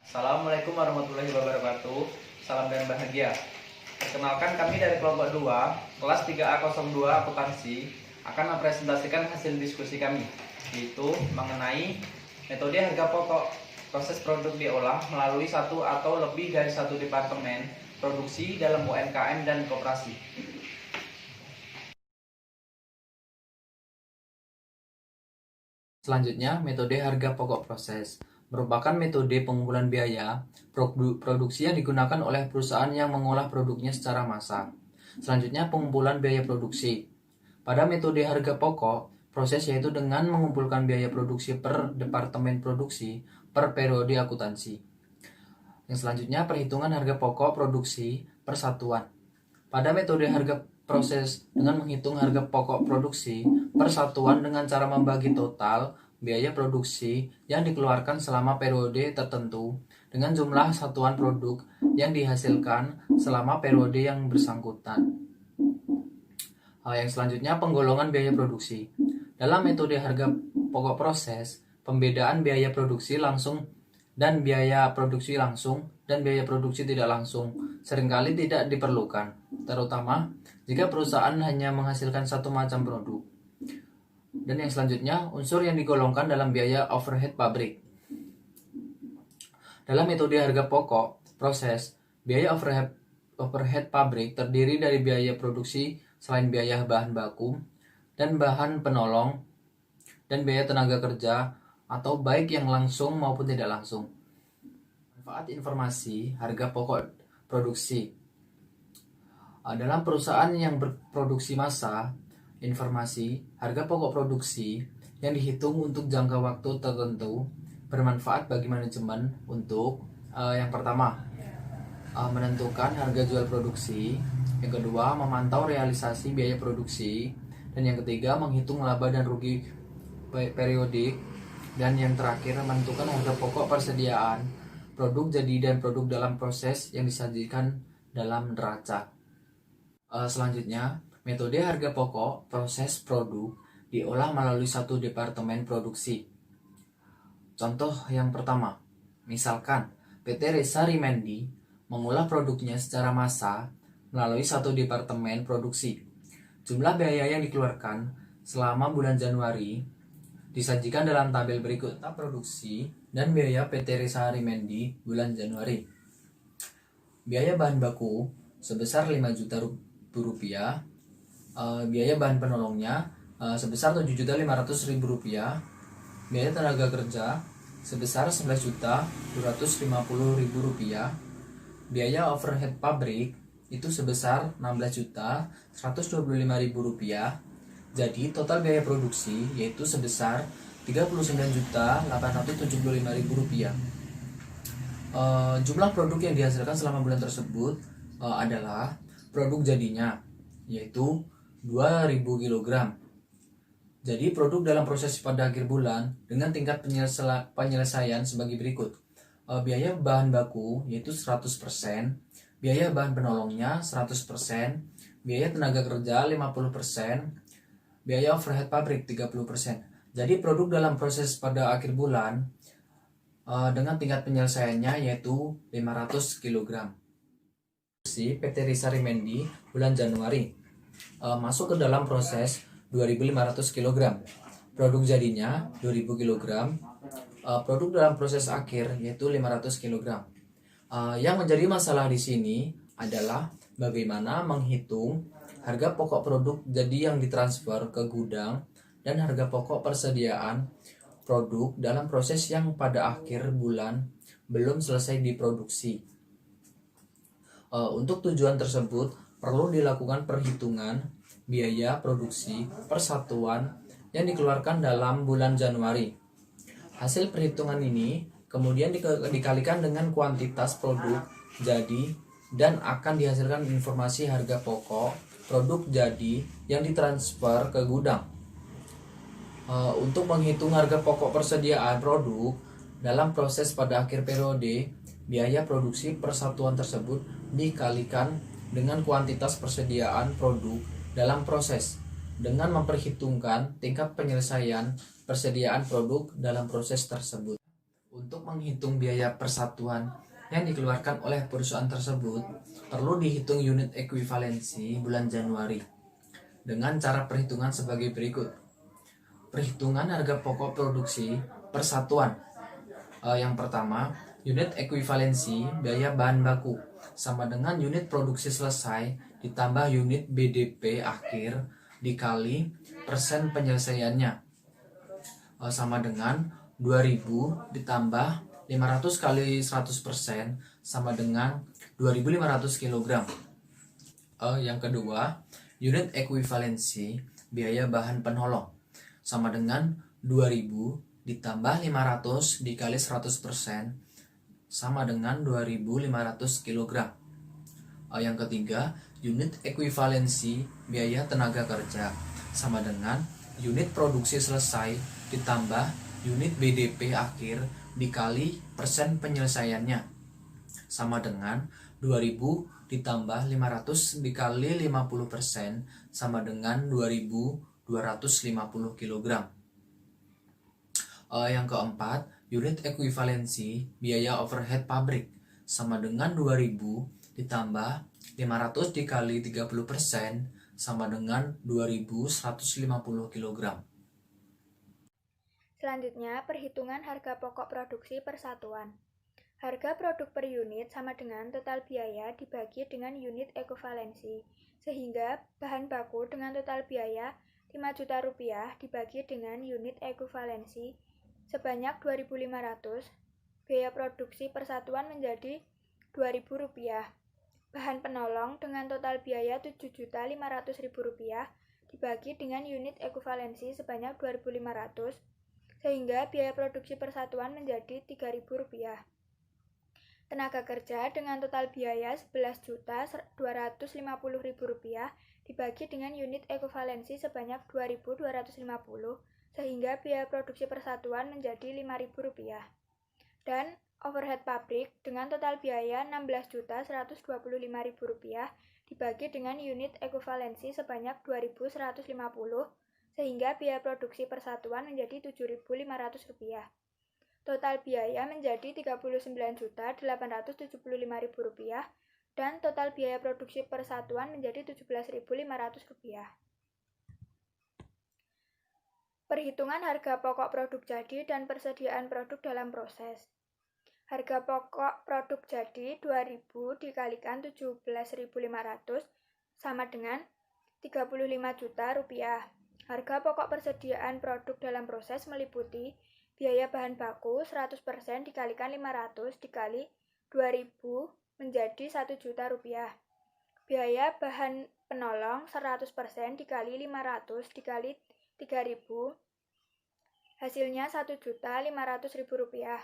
Assalamualaikum warahmatullahi wabarakatuh. Salam dan bahagia. Perkenalkan, kami dari kelompok 2, kelas 3A02 akuntansi akan mempresentasikan hasil diskusi kami, yaitu mengenai metode harga pokok. Proses produk diolah melalui satu atau lebih dari satu departemen produksi dalam UMKM dan koperasi. Selanjutnya, metode harga pokok proses merupakan metode pengumpulan biaya produksi yang digunakan oleh perusahaan yang mengolah produknya secara massal. Selanjutnya, pengumpulan biaya produksi. Pada metode harga pokok proses yaitu dengan mengumpulkan biaya produksi per departemen produksi per periode akuntansi. Yang selanjutnya, perhitungan harga pokok produksi per satuan. Pada metode harga proses dengan menghitung harga pokok produksi per satuan dengan cara membagi total biaya produksi yang dikeluarkan selama periode tertentu dengan jumlah satuan produk yang dihasilkan selama periode yang bersangkutan. Yang selanjutnya, penggolongan biaya produksi. Dalam metode harga pokok proses, pembedaan biaya produksi langsung dan biaya produksi langsung dan biaya produksi tidak langsung seringkali tidak diperlukan, terutama jika perusahaan hanya menghasilkan satu macam produk. Dan yang selanjutnya, unsur yang digolongkan dalam biaya overhead pabrik. Dalam metode harga pokok proses, biaya overhead pabrik terdiri dari biaya produksi selain biaya bahan baku dan bahan penolong dan biaya tenaga kerja atau baik yang langsung maupun tidak langsung. Manfaat informasi harga pokok produksi. Dalam perusahaan yang berproduksi massa, informasi harga pokok produksi yang dihitung untuk jangka waktu tertentu bermanfaat bagi manajemen untuk yang pertama, menentukan harga jual produksi, yang kedua, memantau realisasi biaya produksi, dan yang ketiga, menghitung laba dan rugi periodik, dan yang terakhir, menentukan harga pokok persediaan produk jadi dan produk dalam proses yang disajikan dalam neraca. Selanjutnya, metode harga pokok proses produk diolah melalui satu departemen produksi. Contoh yang pertama, misalkan PT Resa Rimendi mengolah produknya secara massa melalui satu departemen produksi. Jumlah biaya yang dikeluarkan selama bulan Januari disajikan dalam tabel berikut. Produksi dan biaya PT Resa Rimendi bulan Januari. Biaya bahan baku sebesar 5 juta rupiah. Biaya bahan penolongnya sebesar 7.500.000 rupiah. Biaya tenaga kerja sebesar 11.250.000 rupiah. Biaya overhead pabrik itu sebesar 16.125.000 rupiah. Jadi total biaya produksi yaitu sebesar 39.875.000 rupiah. Jumlah produk yang dihasilkan selama bulan tersebut adalah produk jadinya yaitu 2.000 kg. Jadi produk dalam proses pada akhir bulan dengan tingkat penyelesaian sebagai berikut. Biaya bahan baku yaitu 100%, biaya bahan penolongnya 100%, biaya tenaga kerja 50%, biaya overhead pabrik 30%. Jadi produk dalam proses pada akhir bulan dengan tingkat penyelesaiannya yaitu 500 kg. PT Resa Rimendi bulan Januari masuk ke dalam proses 2.500 kg. Produk jadinya 2.000 kg. Produk dalam proses akhir yaitu 500 kg. Yang menjadi masalah di sini adalah bagaimana menghitung harga pokok produk jadi yang ditransfer ke gudang dan harga pokok persediaan produk dalam proses yang pada akhir bulan belum selesai diproduksi. Untuk tujuan tersebut perlu dilakukan perhitungan biaya produksi per satuan yang dikeluarkan dalam bulan Januari. Hasil perhitungan ini kemudian dikalikan dengan kuantitas produk jadi dan akan dihasilkan informasi harga pokok produk jadi yang ditransfer ke gudang. Untuk menghitung harga pokok persediaan produk dalam proses pada akhir periode, biaya produksi per satuan tersebut dikalikan dengan kuantitas persediaan produk dalam proses dengan memperhitungkan tingkat penyelesaian persediaan produk dalam proses tersebut. Untuk menghitung biaya persatuan yang dikeluarkan oleh perusahaan tersebut, perlu dihitung unit ekuivalensi bulan Januari dengan cara perhitungan sebagai berikut. Perhitungan harga pokok produksi persatuan. Yang pertama, unit ekuivalensi biaya bahan baku sama dengan unit produksi selesai ditambah unit BDP akhir dikali persen penyelesaiannya, sama dengan 2000 ditambah 500 kali 100% sama dengan 2500 kg. Yang kedua, unit ekuivalensi biaya bahan penolong sama dengan 2000 ditambah 500 dikali 100% sama dengan 2500 kg. Yang ketiga, unit ekuivalensi biaya tenaga kerja sama dengan unit produksi selesai ditambah unit BDP akhir dikali persen penyelesaiannya, sama dengan 2000 ditambah 500 dikali 50% sama dengan 2250 kg. Yang keempat, unit ekuivalensi biaya overhead pabrik sama dengan 2000 ditambah 500 dikali 30% sama dengan 2150 kg. Selanjutnya, perhitungan harga pokok produksi persatuan. Harga produk per unit sama dengan total biaya dibagi dengan unit ekuivalensi, sehingga bahan baku dengan total biaya 5 juta rupiah dibagi dengan unit ekuivalensi sebanyak 2.500, biaya produksi persatuan menjadi 2.000 rupiah. Bahan penolong dengan total biaya 7.500.000 rupiah dibagi dengan unit ekuivalensi sebanyak 2.500, sehingga biaya produksi persatuan menjadi 3.000 rupiah. Tenaga kerja dengan total biaya 11.250.000 rupiah dibagi dengan unit ekuivalensi sebanyak 2.250, sehingga biaya produksi persatuan menjadi 5.000 rupiah. Dan overhead pabrik dengan total biaya 16.125.000 rupiah dibagi dengan unit ekuivalensi sebanyak 2.150, sehingga biaya produksi persatuan menjadi 7.500 rupiah. Total biaya menjadi 39.875.000 rupiah dan total biaya produksi persatuan menjadi 17.500 rupiah. Perhitungan harga pokok produk jadi dan persediaan produk dalam proses. Harga pokok produk jadi 2.000 dikalikan 17.500 sama dengan 35 juta rupiah. Harga pokok persediaan produk dalam proses meliputi biaya bahan baku 100% dikalikan 500 dikali 2000 menjadi 1 juta rupiah. Biaya bahan penolong 100% dikali 500 dikali 3000 hasilnya 1.500.000 rupiah.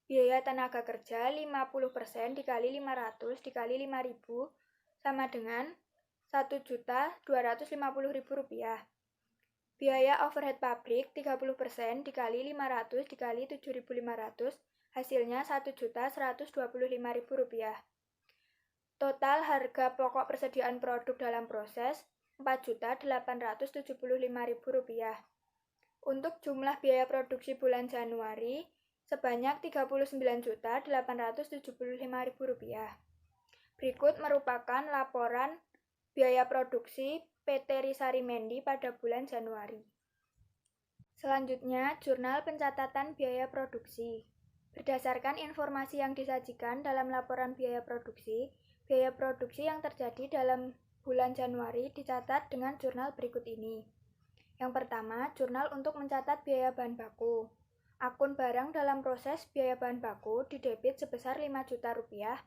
Biaya tenaga kerja 50% dikali 500 dikali 5.000 sama dengan 1.250.000 rupiah. Biaya overhead pabrik 30% dikali 500 dikali 7.500 hasilnya 1.125.000 rupiah. Total harga pokok persediaan produk dalam proses 4.875.000 rupiah. Untuk jumlah biaya produksi bulan Januari sebanyak 39.875.000 rupiah. Berikut merupakan laporan biaya produksi PT Risari Mendi pada bulan Januari. Selanjutnya, jurnal pencatatan biaya produksi. Berdasarkan informasi yang disajikan dalam laporan biaya produksi yang terjadi dalam bulan Januari dicatat dengan jurnal berikut ini. Yang pertama, jurnal untuk mencatat biaya bahan baku. Akun barang dalam proses biaya bahan baku didebit sebesar 5 juta rupiah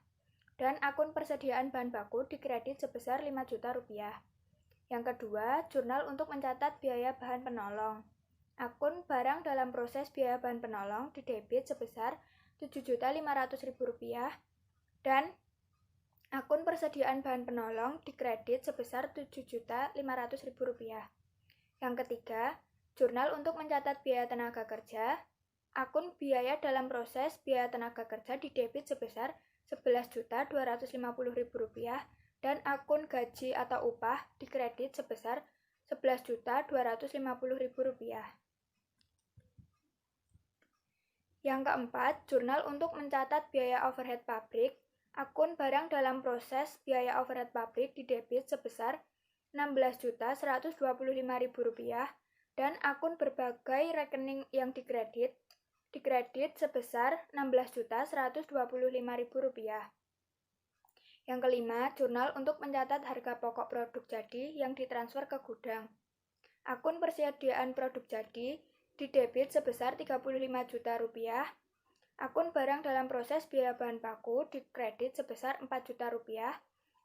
dan akun persediaan bahan baku dikredit sebesar 5 juta rupiah. Yang kedua, jurnal untuk mencatat biaya bahan penolong. Akun barang dalam proses biaya bahan penolong didebit sebesar 7.500.000 rupiah dan akun persediaan bahan penolong dikredit sebesar 7.500.000 rupiah. Yang ketiga, jurnal untuk mencatat biaya tenaga kerja. Akun biaya dalam proses biaya tenaga kerja didebit sebesar 11.250.000 rupiah dan akun gaji atau upah dikredit sebesar 11.250.000 rupiah. Yang keempat, jurnal untuk mencatat biaya overhead pabrik. Akun barang dalam proses biaya overhead pabrik didebit sebesar Rp16.125.000 dan akun berbagai rekening yang dikredit sebesar Rp16.125.000. Yang kelima, jurnal untuk mencatat harga pokok produk jadi yang ditransfer ke gudang. Akun persediaan produk jadi didebit sebesar Rp35 juta. Akun barang dalam proses biaya bahan baku dikredit sebesar Rp4 juta.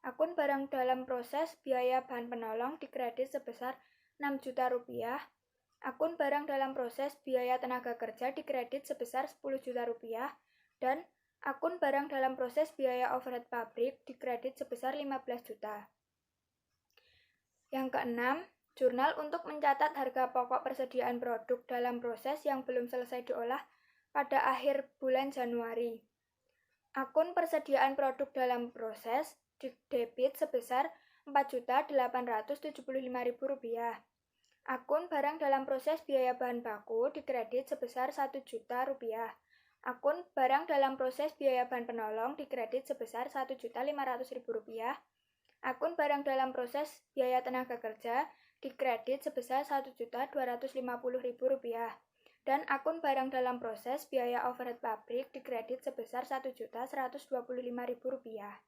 Akun barang dalam proses biaya bahan penolong dikredit sebesar Rp6 juta. Akun barang dalam proses biaya tenaga kerja dikredit sebesar Rp10 juta. Dan akun barang dalam proses biaya overhead pabrik dikredit sebesar Rp15 juta. Yang keenam, jurnal untuk mencatat harga pokok persediaan produk dalam proses yang belum selesai diolah pada akhir bulan Januari. Akun persediaan produk dalam proses didebit sebesar Rp4.875.000. Akun barang dalam proses biaya bahan baku dikredit sebesar Rp1 juta. Akun barang dalam proses biaya bahan penolong dikredit sebesar Rp1.500.000. Akun barang dalam proses biaya tenaga kerja dikredit sebesar Rp1.250.000. Dan akun barang dalam proses biaya overhead pabrik dikredit sebesar Rp1.125.000.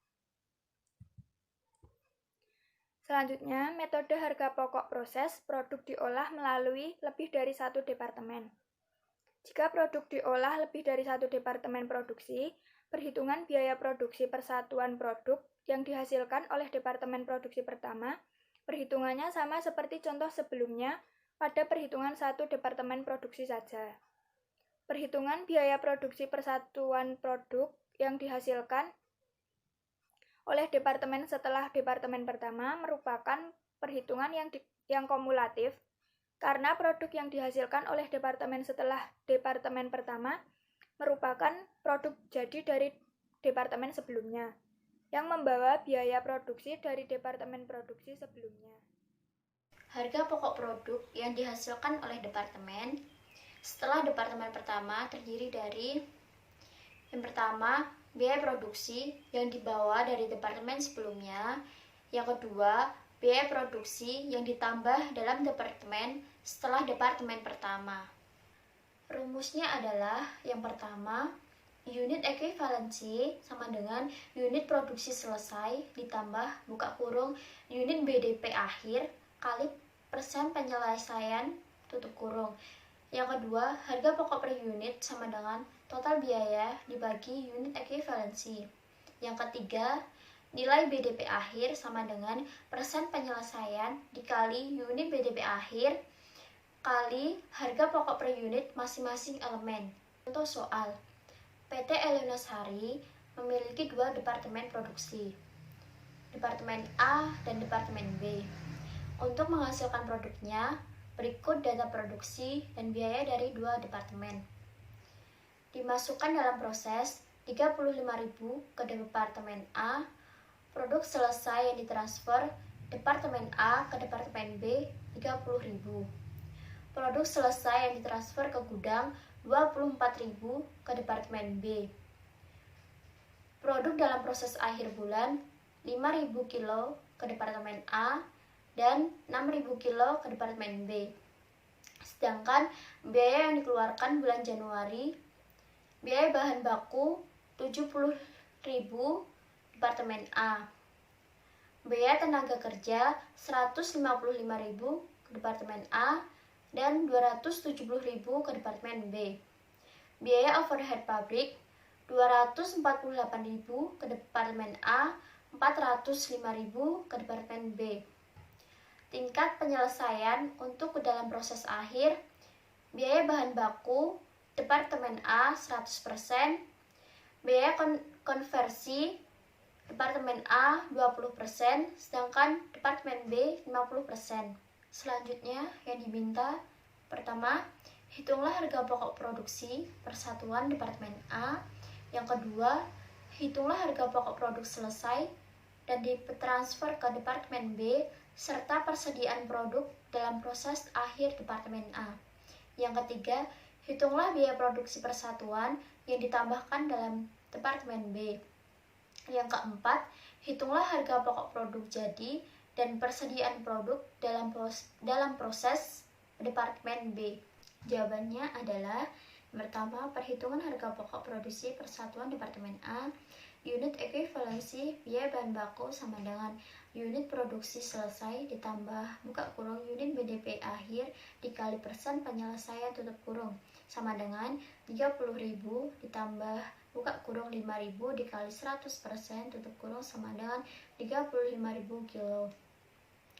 Selanjutnya, metode harga pokok proses produk diolah melalui lebih dari satu departemen. Jika produk diolah lebih dari satu departemen produksi, perhitungan biaya produksi persatuan produk yang dihasilkan oleh departemen produksi pertama, perhitungannya sama seperti contoh sebelumnya pada perhitungan satu departemen produksi saja. Perhitungan biaya produksi persatuan produk yang dihasilkan oleh departemen setelah departemen pertama merupakan perhitungan yang kumulatif karena produk yang dihasilkan oleh departemen setelah departemen pertama merupakan produk jadi dari departemen sebelumnya yang membawa biaya produksi dari departemen produksi sebelumnya. Harga pokok produk yang dihasilkan oleh departemen setelah departemen pertama terdiri dari yang pertama, biaya produksi yang dibawa dari departemen sebelumnya. Yang kedua, biaya produksi yang ditambah dalam departemen setelah departemen pertama. Rumusnya adalah yang pertama, unit ekuivalensi sama dengan unit produksi selesai ditambah buka kurung unit BDP akhir kali persen penyelesaian tutup kurung. Yang kedua, harga pokok per unit sama dengan total biaya dibagi unit ekuivalensi. Yang ketiga, nilai BDP akhir sama dengan persen penyelesaian dikali unit BDP akhir kali harga pokok per unit masing-masing elemen. Contoh soal, PT Elionosari memiliki dua departemen produksi, Departemen A dan Departemen B. Untuk menghasilkan produknya, berikut data produksi dan biaya dari dua departemen. Dimasukkan dalam proses 35.000 ke Departemen A, produk selesai yang ditransfer Departemen A ke Departemen B 30.000. Produk selesai yang ditransfer ke gudang 24.000 ke Departemen B. Produk dalam proses akhir bulan 5.000 kilo ke Departemen A dan 6.000 kilo ke Departemen B. Sedangkan biaya yang dikeluarkan bulan Januari, biaya bahan baku 70.000 Departemen A, biaya tenaga kerja 155.000 ke Departemen A dan 270.000 ke Departemen B. Biaya overhead pabrik 248.000 ke Departemen A, 405.000 ke Departemen B. Tingkat penyelesaian untuk ke dalam proses akhir, biaya bahan baku Departemen A 100%, biaya konversi Departemen A 20%, sedangkan Departemen B 50%. Selanjutnya yang diminta, pertama, hitunglah harga pokok produksi persatuan Departemen A. Yang kedua, hitunglah harga pokok produk selesai dan ditransfer ke Departemen B serta persediaan produk dalam proses akhir Departemen A. Yang ketiga, Hitunglah biaya produksi persatuan yang ditambahkan dalam Departemen B. Yang keempat, hitunglah harga pokok produk jadi dan persediaan produk dalam proses Departemen B. Jawabannya adalah yang pertama, perhitungan harga pokok produksi persatuan Departemen A, unit ekuivalensi biaya bahan baku sama dengan unit produksi selesai ditambah buka kurung unit BDP akhir dikali persen penyelesaian tutup kurung sama dengan 30.000 ditambah buka kurung 5.000 dikali 100% tutup kurung sama dengan 35.000 kilo.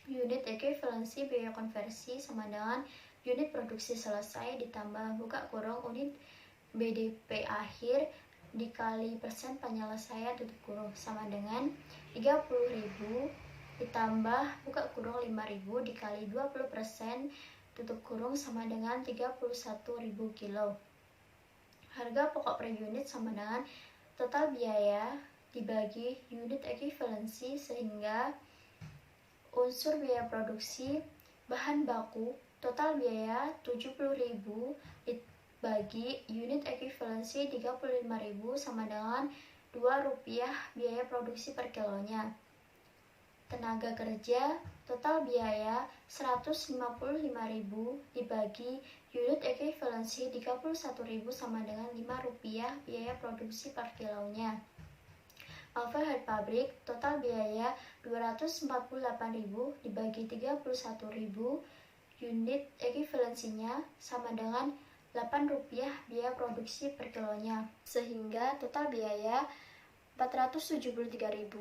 Unit ekuivalensi biaya konversi sama dengan unit produksi selesai ditambah buka kurung unit BDP akhir dikali persen penyelesaian tutup kurung sama dengan 30.000 ditambah buka kurung 5.000 dikali 20% tutup kurung sama dengan 31.000 kilo. Harga pokok per unit sama dengan total biaya dibagi unit ekuivalensi sehingga unsur biaya produksi bahan baku total biaya 70.000 bagi unit ekuivalensi 35.000 sama dengan Rp2 biaya produksi per kilonya. Tenaga kerja total biaya 155.000 dibagi unit ekuivalensi 31.000 sama dengan Rp5 biaya produksi per kilonya. Overhead pabrik total biaya 248.000 dibagi 31.000 unit ekuivalensinya sama dengan Rp8 biaya produksi per kilonya, sehingga total biaya 473.000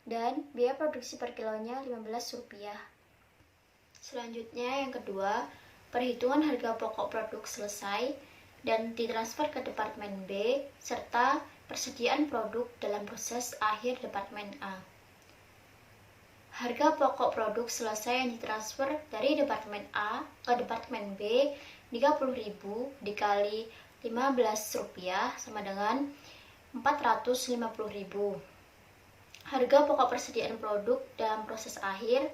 dan biaya produksi per kilonya Rp15. Selanjutnya yang kedua, perhitungan harga pokok produk selesai dan ditransfer ke Departemen B serta persediaan produk dalam proses akhir Departemen A. Harga pokok produk selesai yang ditransfer dari Departemen A ke Departemen B 30.000 dikali Rp15 sama dengan 450.000. Harga pokok persediaan produk dalam proses akhir,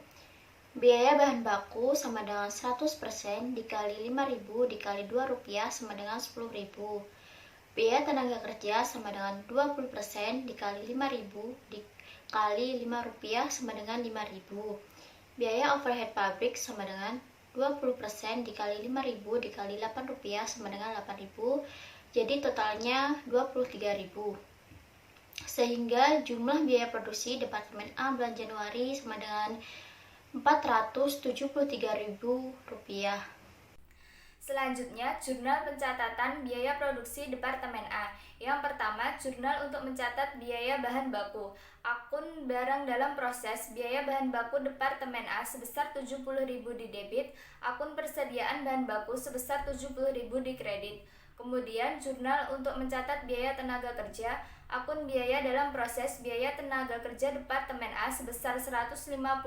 biaya bahan baku sama dengan 100% dikali 5.000 dikali Rp2 sama dengan 10.000. Biaya tenaga kerja sama dengan 20% dikali 5.000 dikali Rp5 sama dengan 5.000. Biaya overhead pabrik sama dengan 20% dikali 5.000 dikali Rp8 sama dengan 8.000, jadi totalnya 23.000. Sehingga jumlah biaya produksi Departemen A bulan Januari sama dengan Rp473.000. Selanjutnya, jurnal pencatatan biaya produksi Departemen A. Yang pertama, jurnal untuk mencatat biaya bahan baku. Akun barang dalam proses biaya bahan baku Departemen A sebesar 70.000 di debit, akun persediaan bahan baku sebesar 70.000 di kredit. Kemudian, jurnal untuk mencatat biaya tenaga kerja, akun biaya dalam proses biaya tenaga kerja Departemen A sebesar 155.000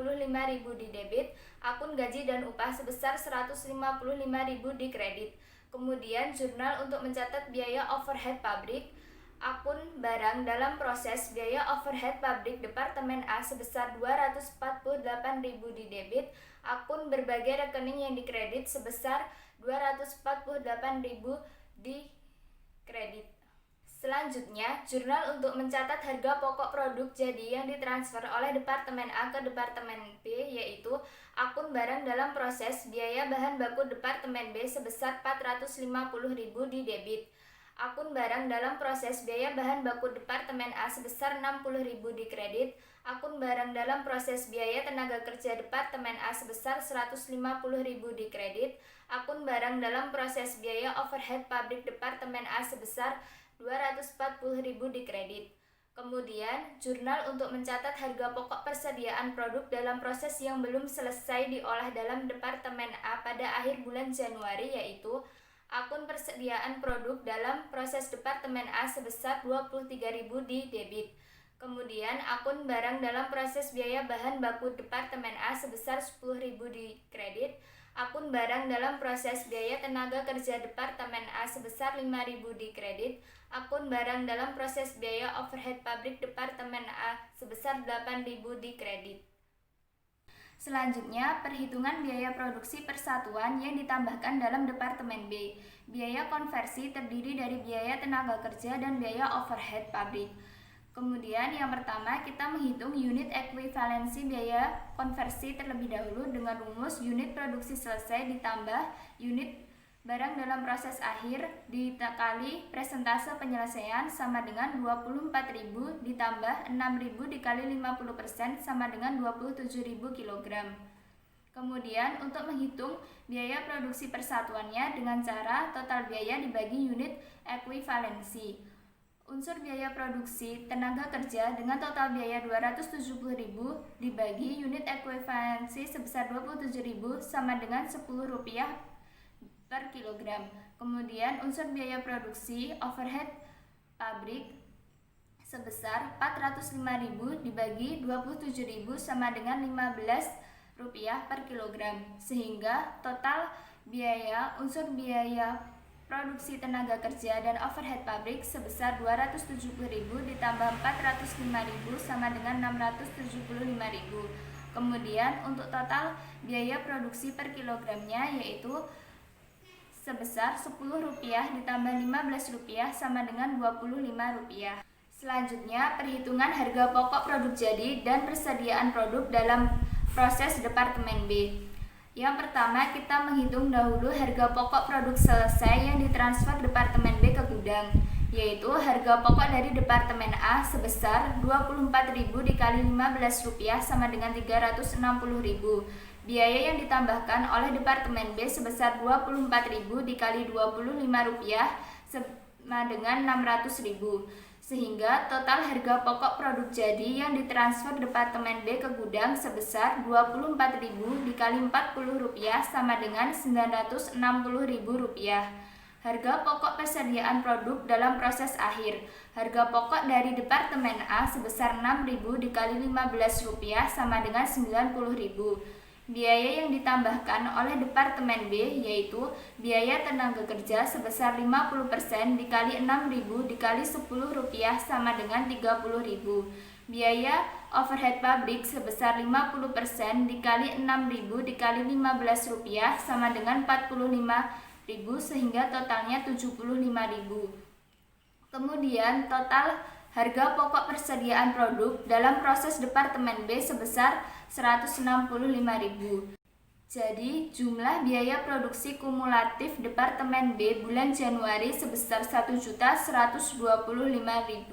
di debit, akun gaji dan upah sebesar 155.000 di kredit. Kemudian, jurnal untuk mencatat biaya overhead pabrik, akun barang dalam proses biaya overhead pabrik Departemen A sebesar 248.000 di debit, akun berbagai rekening yang dikredit sebesar 248.000 di kredit. Selanjutnya, jurnal untuk mencatat harga pokok produk jadi yang ditransfer oleh Departemen A ke Departemen B, yaitu akun barang dalam proses biaya bahan baku Departemen B sebesar 450.000 di debit, akun barang dalam proses biaya bahan baku Departemen A sebesar 60.000 di kredit, akun barang dalam proses biaya tenaga kerja Departemen A sebesar 150.000 di kredit, akun barang dalam proses biaya overhead pabrik Departemen A sebesar 240.000 di kredit. Kemudian, jurnal untuk mencatat harga pokok persediaan produk dalam proses yang belum selesai diolah dalam Departemen A pada akhir bulan Januari, yaitu akun persediaan produk dalam proses Departemen A sebesar 23.000 di debit. Kemudian, akun barang dalam proses biaya bahan baku Departemen A sebesar 10.000 di kredit, akun barang dalam proses biaya tenaga kerja Departemen A sebesar 5.000 di kredit, akun barang dalam proses biaya overhead pabrik Departemen A sebesar 8.000 di kredit. Selanjutnya, perhitungan biaya produksi persatuan yang ditambahkan dalam Departemen B. Biaya konversi terdiri dari biaya tenaga kerja dan biaya overhead pabrik. Kemudian yang pertama kita menghitung unit ekuivalensi biaya konversi terlebih dahulu dengan rumus unit produksi selesai ditambah unit barang dalam proses akhir dikali presentase penyelesaian sama dengan 24.000 ditambah 6.000 dikali 50% sama dengan 27.000 kg. Kemudian untuk menghitung biaya produksi persatuannya dengan cara total biaya dibagi unit ekuivalensi. Unsur biaya produksi tenaga kerja dengan total biaya 270.000 dibagi unit ekuivalensi sebesar 27.000 sama dengan Rp10 per kilogram. Kemudian unsur biaya produksi overhead pabrik sebesar 405.000 dibagi 27.000 sama dengan Rp15 per kilogram. Sehingga total biaya unsur biaya produksi tenaga kerja dan overhead pabrik sebesar 270.000 ditambah 405.000 sama dengan 675.000. Kemudian untuk total biaya produksi per kilogramnya yaitu sebesar Rp10 ditambah Rp15 sama dengan Rp25. Selanjutnya perhitungan harga pokok produk jadi dan persediaan produk dalam proses Departemen B. Yang pertama kita menghitung dahulu harga pokok produk selesai yang ditransfer Departemen B ke gudang, yaitu harga pokok dari Departemen A sebesar Rp24.000 dikali Rp15 sama dengan Rp360.000. Biaya yang ditambahkan oleh Departemen B sebesar Rp24.000 dikali Rp25 sama dengan Rp600.000. Sehingga total harga pokok produk jadi yang ditransfer Departemen B ke gudang sebesar Rp24.000 dikali Rp40 sama dengan Rp960.000. Harga pokok persediaan produk dalam proses akhir. Harga pokok dari Departemen A sebesar Rp6.000 dikali Rp15 sama dengan Rp90.000. Biaya yang ditambahkan oleh Departemen B yaitu biaya tenaga kerja sebesar 50% dikali Rp6.000 dikali Rp10 sama dengan Rp30.000. Biaya overhead pabrik sebesar 50% dikali Rp6.000 dikali Rp15 sama dengan Rp45.000 sehingga totalnya Rp75.000. Kemudian total harga pokok persediaan produk dalam proses Departemen B sebesar Rp165.000. Jadi, jumlah biaya produksi kumulatif Departemen B bulan Januari sebesar Rp1.125.000.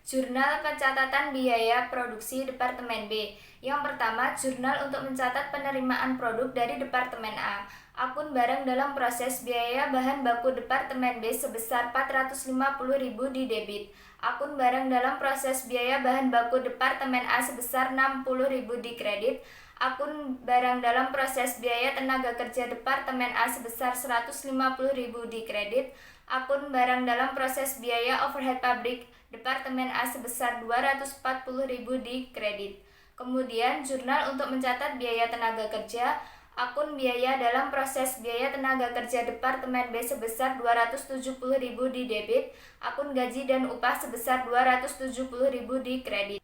Jurnal pencatatan biaya produksi Departemen B. Yang pertama, jurnal untuk mencatat penerimaan produk dari Departemen A. Akun barang dalam proses biaya bahan baku Departemen B sebesar Rp450.000 di debit. Akun barang dalam proses biaya bahan baku Departemen A sebesar Rp60.000 di kredit. Akun barang dalam proses biaya tenaga kerja Departemen A sebesar Rp150.000 di kredit. Akun barang dalam proses biaya overhead pabrik Departemen A sebesar Rp240.000 di kredit. Kemudian jurnal untuk mencatat biaya tenaga kerja. Akun biaya dalam proses biaya tenaga kerja Departemen B sebesar Rp270.000 di debit. Akun gaji dan upah sebesar Rp270.000 di kredit.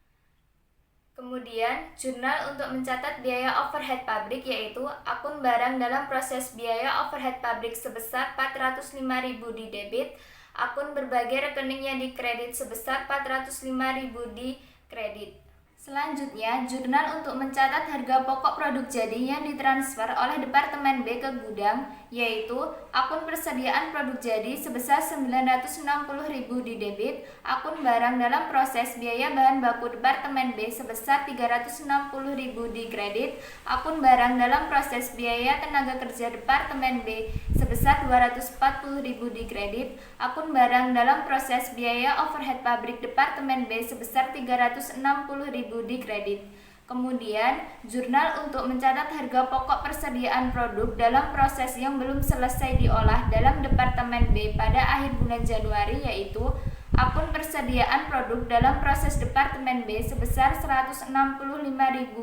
Kemudian, jurnal untuk mencatat biaya overhead pabrik yaitu akun barang dalam proses biaya overhead pabrik sebesar Rp405.000 di debit. Akun berbagai rekeningnya di kredit sebesar Rp405.000 di kredit. Selanjutnya, jurnal untuk mencatat harga pokok produk jadi yang ditransfer oleh Departemen B ke gudang, yaitu akun persediaan produk jadi sebesar Rp960.000 di debit, akun barang dalam proses biaya bahan baku Departemen B sebesar Rp360.000 di kredit, akun barang dalam proses biaya tenaga kerja Departemen B sebesar Rp240.000 di kredit, akun barang dalam proses biaya overhead pabrik Departemen B sebesar Rp360.000 di kredit. Kemudian, jurnal untuk mencatat harga pokok persediaan produk dalam proses yang belum selesai diolah dalam Departemen B pada akhir bulan Januari yaitu akun persediaan produk dalam proses Departemen B sebesar Rp165.000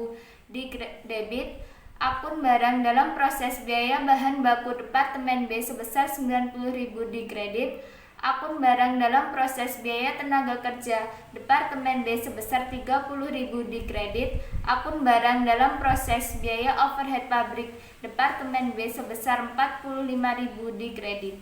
di debit, akun barang dalam proses biaya bahan baku Departemen B sebesar Rp90.000 di kredit, Akun barang dalam proses biaya tenaga kerja Departemen B sebesar 30.000 dikredit. Akun barang dalam proses biaya overhead pabrik Departemen B sebesar 45.000 dikredit.